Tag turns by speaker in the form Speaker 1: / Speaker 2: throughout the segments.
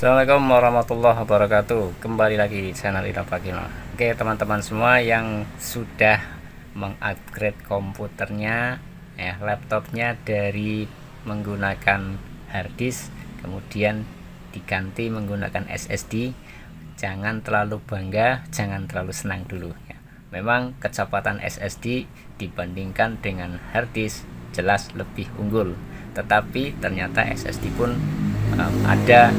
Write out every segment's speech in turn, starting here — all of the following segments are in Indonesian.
Speaker 1: Assalamualaikum warahmatullahi wabarakatuh. Kembali lagi di channel Ida Prakino. Oke teman-teman semua yang sudah mengupgrade komputernya, laptopnya dari menggunakan harddisk kemudian diganti menggunakan SSD, jangan terlalu bangga, jangan terlalu senang dulu ya. Memang kecepatan SSD dibandingkan dengan harddisk jelas lebih unggul, tetapi ternyata SSD pun ada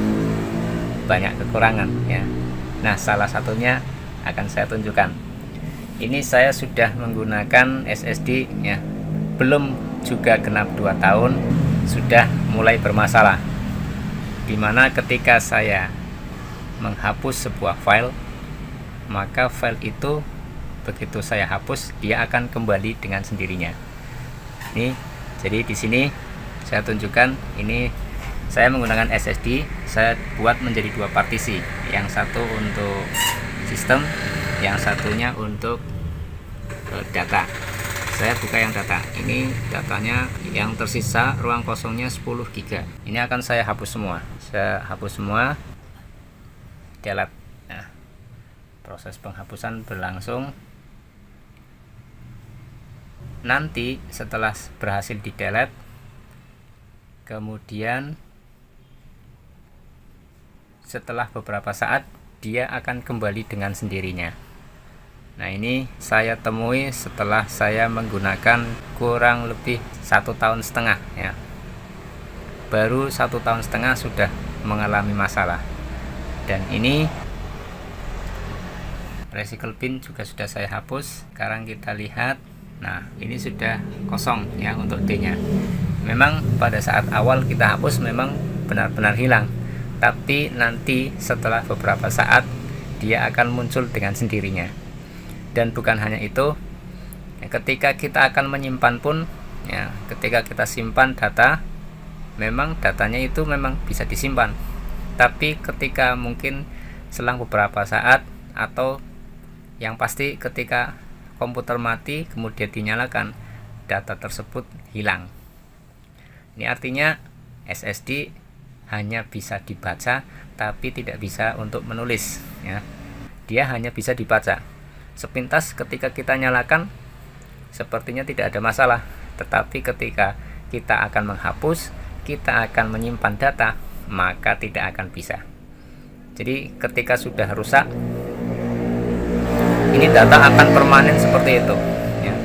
Speaker 1: banyak kekurangan ya. Nah, salah satunya akan saya tunjukkan. Ini saya sudah menggunakan SSD ya, belum juga genap 2 tahun sudah mulai bermasalah, dimana ketika saya menghapus sebuah file, maka file itu begitu saya hapus dia akan kembali dengan sendirinya. Ini jadi di sini saya tunjukkan, ini saya menggunakan SSD, saya buat menjadi 2 partisi, yang satu untuk sistem, yang satunya untuk data. Saya buka yang data, ini datanya yang tersisa ruang kosongnya 10 GB. Ini akan saya hapus semua, delete. Nah, proses penghapusan berlangsung. Nanti setelah berhasil di delete, kemudian setelah beberapa saat dia akan kembali dengan sendirinya. Nah, ini saya temui setelah saya menggunakan kurang lebih 1,5 tahun ya. Baru 1,5 tahun sudah mengalami masalah. Dan ini recycle bin juga sudah saya hapus. Sekarang kita lihat. Nah, ini sudah kosong ya untuk D-nya. Memang pada saat awal kita hapus memang benar-benar hilang, tapi nanti setelah beberapa saat dia akan muncul dengan sendirinya. Dan bukan hanya itu, ketika kita akan menyimpan pun ya, ketika kita simpan data, memang datanya itu memang bisa disimpan, tapi ketika mungkin selang beberapa saat, atau yang pasti ketika komputer mati kemudian dinyalakan, data tersebut hilang. Ini artinya SSD hanya bisa dibaca tapi tidak bisa untuk menulis ya. Dia hanya bisa dibaca. Sepintas ketika kita nyalakan sepertinya tidak ada masalah, tetapi ketika kita akan menghapus, kita akan menyimpan data, maka tidak akan bisa. Jadi ketika sudah rusak, ini data akan permanen seperti itu ya.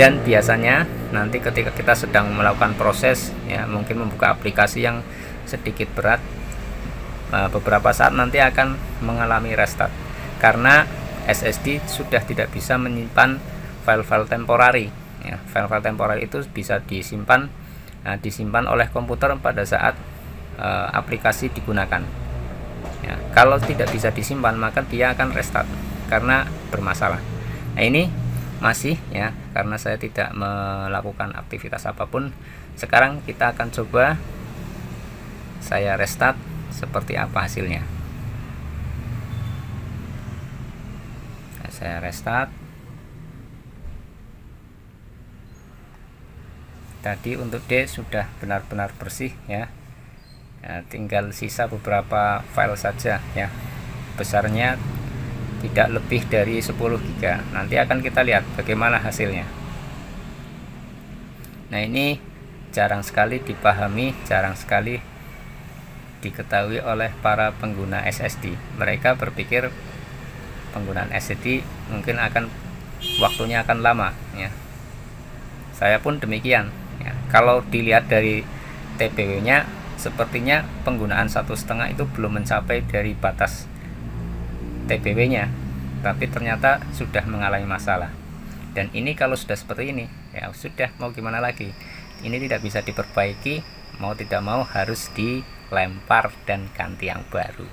Speaker 1: Dan biasanya nanti ketika kita sedang melakukan proses ya, mungkin membuka aplikasi yang sedikit berat, beberapa saat nanti akan mengalami restart karena SSD sudah tidak bisa menyimpan file-file temporary ya. File-file temporary itu bisa disimpan oleh komputer pada saat aplikasi digunakan ya. Kalau tidak bisa disimpan maka dia akan restart karena bermasalah. Nah, ini masih ya, karena saya tidak melakukan aktivitas apapun. Sekarang kita akan coba saya restart seperti apa hasilnya. Nah, saya restart. Tadi untuk D sudah benar-benar bersih ya. Nah, tinggal sisa beberapa file saja ya. Besarnya tidak lebih dari 10 GB. Nanti akan kita lihat bagaimana hasilnya. Nah, ini jarang sekali dipahami, jarang sekali diketahui oleh para pengguna SSD. Mereka berpikir penggunaan SSD mungkin waktunya akan lama ya. Saya pun demikian ya. Kalau dilihat dari TPW nya sepertinya penggunaan 1,5 itu belum mencapai dari batas TPW nya, tapi ternyata sudah mengalami masalah. Dan ini kalau sudah seperti ini ya sudah, mau gimana lagi, ini tidak bisa diperbaiki, mau tidak mau harus dilempar dan ganti yang baru.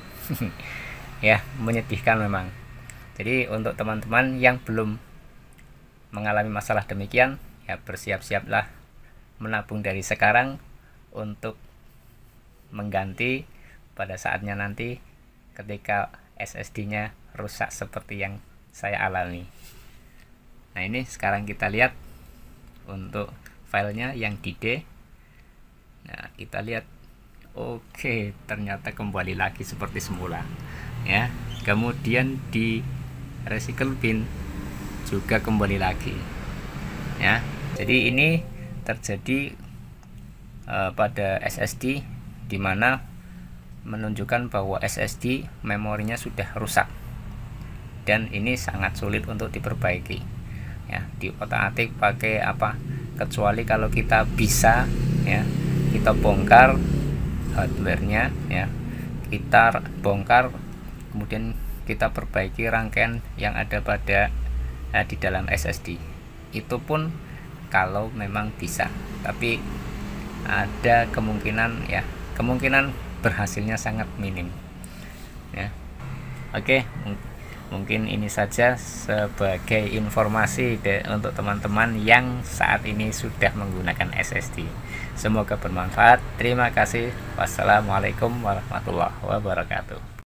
Speaker 1: Ya, menyedihkan memang. Jadi untuk teman-teman yang belum mengalami masalah demikian ya, bersiap-siaplah menabung dari sekarang untuk mengganti pada saatnya nanti ketika SSD-nya rusak seperti yang saya alami. Nah, ini sekarang kita lihat untuk filenya yang di D. Nah, kita lihat Oke, ternyata kembali lagi seperti semula ya. Kemudian di recycle bin juga kembali lagi ya. Jadi ini terjadi pada SSD, dimana menunjukkan bahwa SSD memorinya sudah rusak dan ini sangat sulit untuk diperbaiki ya. Diotak-atik pakai apa, kecuali kalau kita bisa ya, kita bongkar hardwarenya ya, kita bongkar kemudian kita perbaiki rangkaian yang ada pada di dalam SSD. Itu pun kalau memang bisa, tapi ada kemungkinan ya, kemungkinan berhasilnya sangat minim ya. Oke, mungkin ini saja sebagai informasi untuk teman-teman yang saat ini sudah menggunakan SSD. Semoga bermanfaat. Terima kasih. Wassalamualaikum warahmatullahi wabarakatuh.